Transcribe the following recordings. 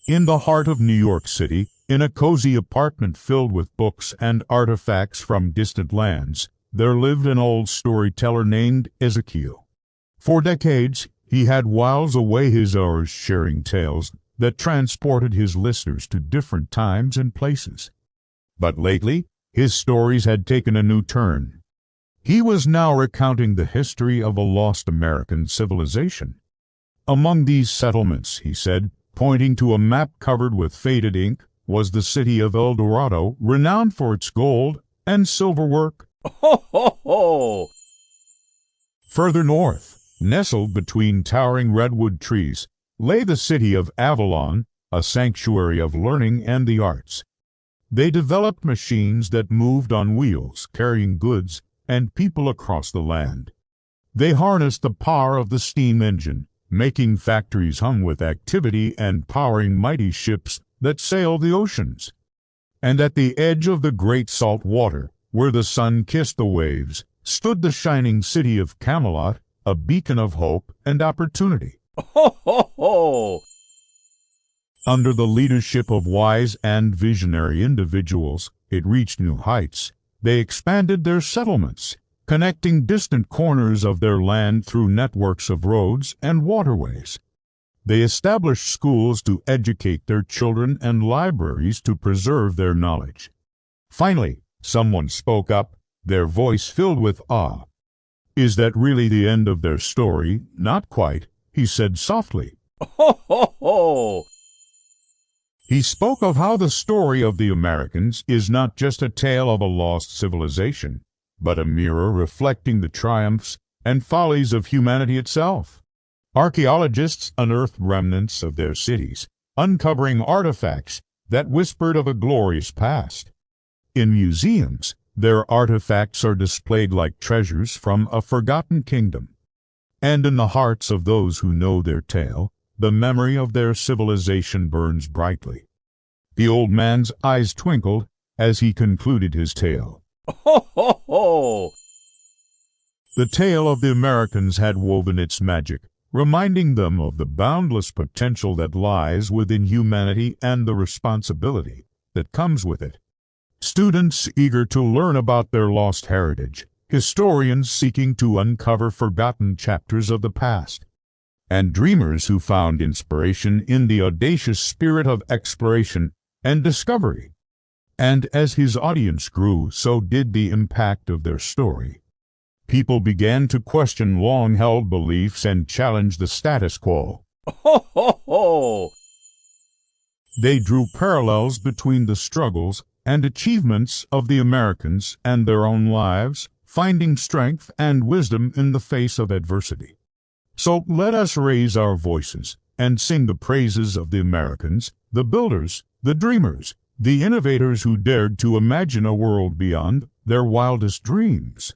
In the heart of New York City, in a cozy apartment filled with books and artifacts from distant lands, there lived an old storyteller named Ezekiel. For decades, he had whiled away his hours sharing tales that transported his listeners to different times and places. But lately, his stories had taken a new turn. He was now recounting the history of a lost American civilization. Among these settlements, he said, pointing to a map covered with faded ink, was the city of El Dorado, renowned for its gold and silver work. Ho, ho, ho! Further north, nestled between towering redwood trees, lay the city of Avalon, a sanctuary of learning and the arts. They developed machines that moved on wheels, carrying goods and people across the land. They harnessed the power of the steam engine, making factories hum with activity and powering mighty ships that sailed the oceans. And at the edge of the great salt water, where the sun kissed the waves, stood the shining city of Camelot, a beacon of hope and opportunity. Ho, ho, ho! Under the leadership of wise and visionary individuals, it reached new heights. They expanded their settlements, connecting distant corners of their land through networks of roads and waterways. They established schools to educate their children and libraries to preserve their knowledge. Finally, someone spoke up, their voice filled with awe. "Is that really the end of their story?" "Not quite," he said softly. Ho, ho, ho! He spoke of how the story of the Americans is not just a tale of a lost civilization, but a mirror reflecting the triumphs and follies of humanity itself. Archaeologists unearthed remnants of their cities, uncovering artifacts that whispered of a glorious past. In museums, their artifacts are displayed like treasures from a forgotten kingdom. And in the hearts of those who know their tale, the memory of their civilization burns brightly. The old man's eyes twinkled as he concluded his tale. Ho, ho, ho! The tale of the Americans had woven its magic, reminding them of the boundless potential that lies within humanity and the responsibility that comes with it. Students eager to learn about their lost heritage, historians seeking to uncover forgotten chapters of the past, and dreamers who found inspiration in the audacious spirit of exploration and discovery. And as his audience grew, so did the impact of their story. People began to question long-held beliefs and challenge the status quo. Ho, ho, ho! They drew parallels between the struggles and achievements of the Americans and their own lives, finding strength and wisdom in the face of adversity. So let us raise our voices and sing the praises of the Americans, the builders, the dreamers, the innovators who dared to imagine a world beyond their wildest dreams.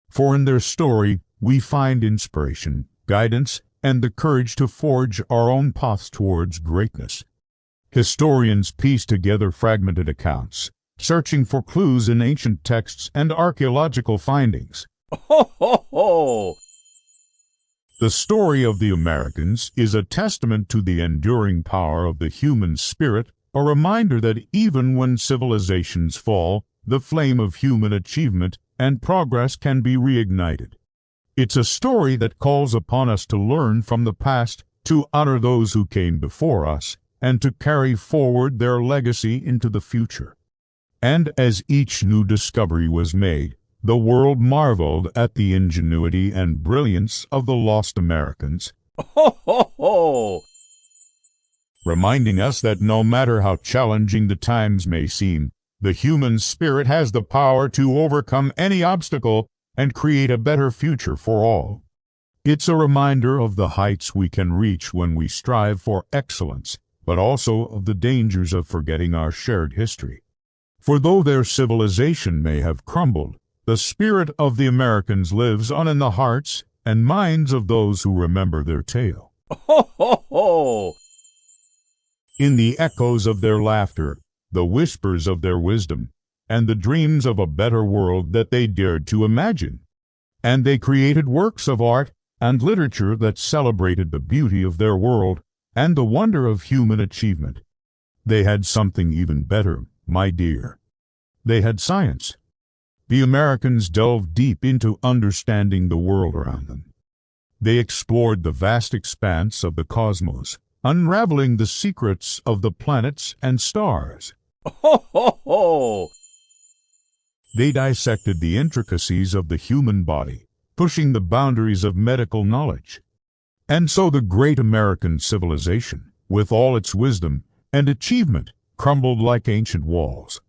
For in their story, we find inspiration, guidance, and the courage to forge our own paths towards greatness. Historians piece together fragmented accounts, searching for clues in ancient texts and archaeological findings. Ho, ho, ho! The story of the Americans is a testament to the enduring power of the human spirit, a reminder that even when civilizations fall, the flame of human achievement and progress can be reignited. It's a story that calls upon us to learn from the past, to honor those who came before us, and to carry forward their legacy into the future. And as each new discovery was made, the world marveled at the ingenuity and brilliance of the lost Americans. Ho, ho, ho! Reminding us that no matter how challenging the times may seem, the human spirit has the power to overcome any obstacle and create a better future for all. It's a reminder of the heights we can reach when we strive for excellence, but also of the dangers of forgetting our shared history. For though their civilization may have crumbled, the spirit of the Americans lives on in the hearts and minds of those who remember their tale. Ho, ho, ho! In the echoes of their laughter, the whispers of their wisdom, and the dreams of a better world that they dared to imagine. And they created works of art and literature that celebrated the beauty of their world and the wonder of human achievement. They had something even better, my dear. They had science. The Americans delved deep into understanding the world around them. They explored the vast expanse of the cosmos, unraveling the secrets of the planets and stars. Ho, ho, ho! They dissected the intricacies of the human body, pushing the boundaries of medical knowledge. And so the great American civilization, with all its wisdom and achievement, crumbled like ancient walls.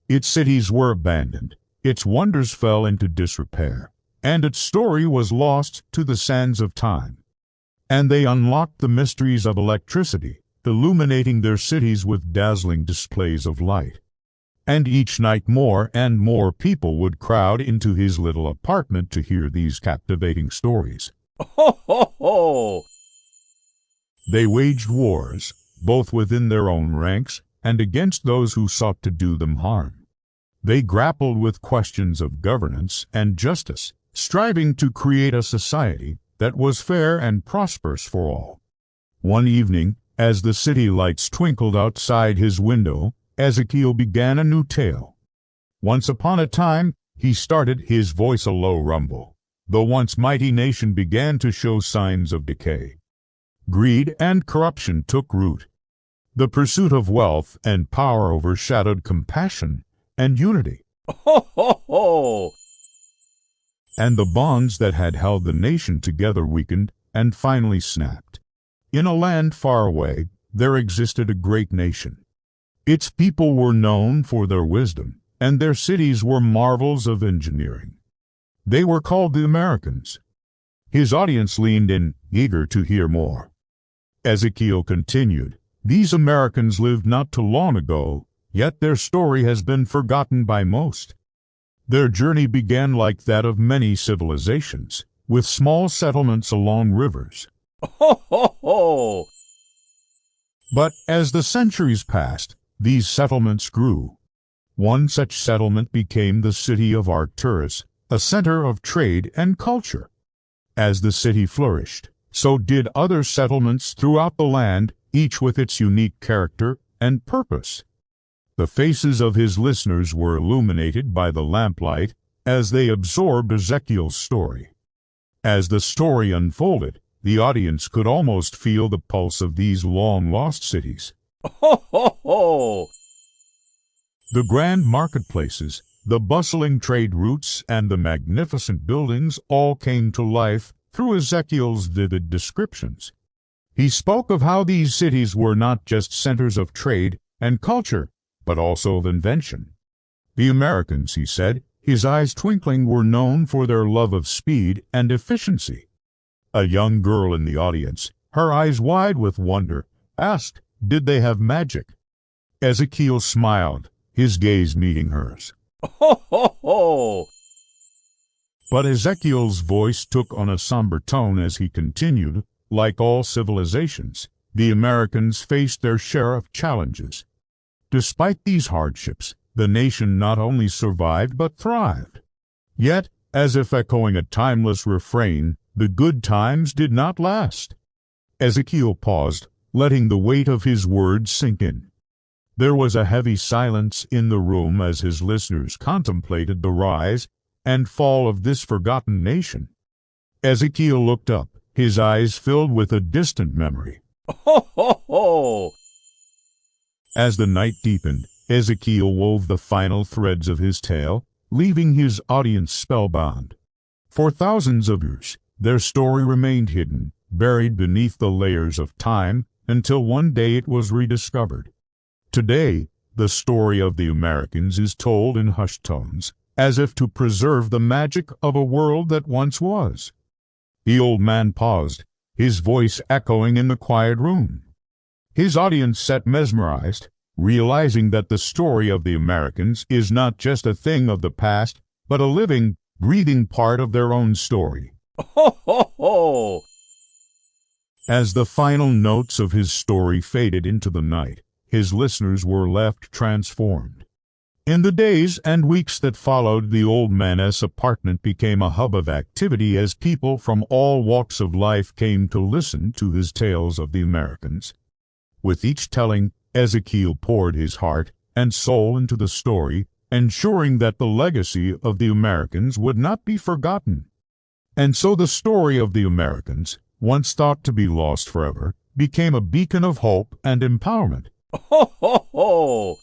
Its cities were abandoned, its wonders fell into disrepair, and its story was lost to the sands of time. And they unlocked the mysteries of electricity, illuminating their cities with dazzling displays of light. And each night more and more people would crowd into his little apartment to hear these captivating stories. Ho, ho, ho! They waged wars, both within their own ranks and against those who sought to do them harm. They grappled with questions of governance and justice, striving to create a society that was fair and prosperous for all. One evening, as the city lights twinkled outside his window, Ezekiel began a new tale. Once upon a time, he started, his voice a low rumble. The once mighty nation began to show signs of decay. Greed and corruption took root. The pursuit of wealth and power overshadowed compassion and unity. Ho, ho, ho! And the bonds that had held the nation together weakened and finally snapped. In a land far away, there existed a great nation. Its people were known for their wisdom, and their cities were marvels of engineering. They were called the Americans. His audience leaned in, eager to hear more. Ezekiel continued, "These Americans lived not too long ago, yet their story has been forgotten by most. Their journey began like that of many civilizations, with small settlements along rivers. Ho, ho, ho! But as the centuries passed, these settlements grew. One such settlement became the city of Arcturus, a center of trade and culture. As the city flourished, so did other settlements throughout the land, each with its unique character and purpose." The faces of his listeners were illuminated by the lamplight as they absorbed Ezekiel's story. As the story unfolded, the audience could almost feel the pulse of these long-lost cities. Ho, ho, ho! The grand marketplaces, the bustling trade routes, and the magnificent buildings all came to life through Ezekiel's vivid descriptions. He spoke of how these cities were not just centers of trade and culture, but also of invention. The Americans, he said, his eyes twinkling, were known for their love of speed and efficiency. A young girl in the audience, her eyes wide with wonder, asked, "Did they have magic?" Ezekiel smiled, his gaze meeting hers. Ho, ho, ho! But Ezekiel's voice took on a somber tone as he continued, "Like all civilizations, the Americans faced their share of challenges. Despite these hardships, the nation not only survived but thrived. Yet, as if echoing a timeless refrain, the good times did not last." Ezekiel paused, letting the weight of his words sink in. There was a heavy silence in the room as his listeners contemplated the rise and fall of this forgotten nation. Ezekiel looked up, his eyes filled with a distant memory. Ho, ho, ho! As the night deepened, Ezekiel wove the final threads of his tale, leaving his audience spellbound. For thousands of years, their story remained hidden, buried beneath the layers of time, until one day it was rediscovered. Today, the story of the Americans is told in hushed tones, as if to preserve the magic of a world that once was. The old man paused, his voice echoing in the quiet room. His audience sat mesmerized, realizing that the story of the Americans is not just a thing of the past, but a living, breathing part of their own story. Ho, ho, ho! As the final notes of his story faded into the night, his listeners were left transformed. In the days and weeks that followed, the old man's apartment became a hub of activity as people from all walks of life came to listen to his tales of the Americans. With each telling, Ezekiel poured his heart and soul into the story, ensuring that the legacy of the Americans would not be forgotten. And so the story of the Americans, once thought to be lost forever, became a beacon of hope and empowerment. Ho, ho, ho!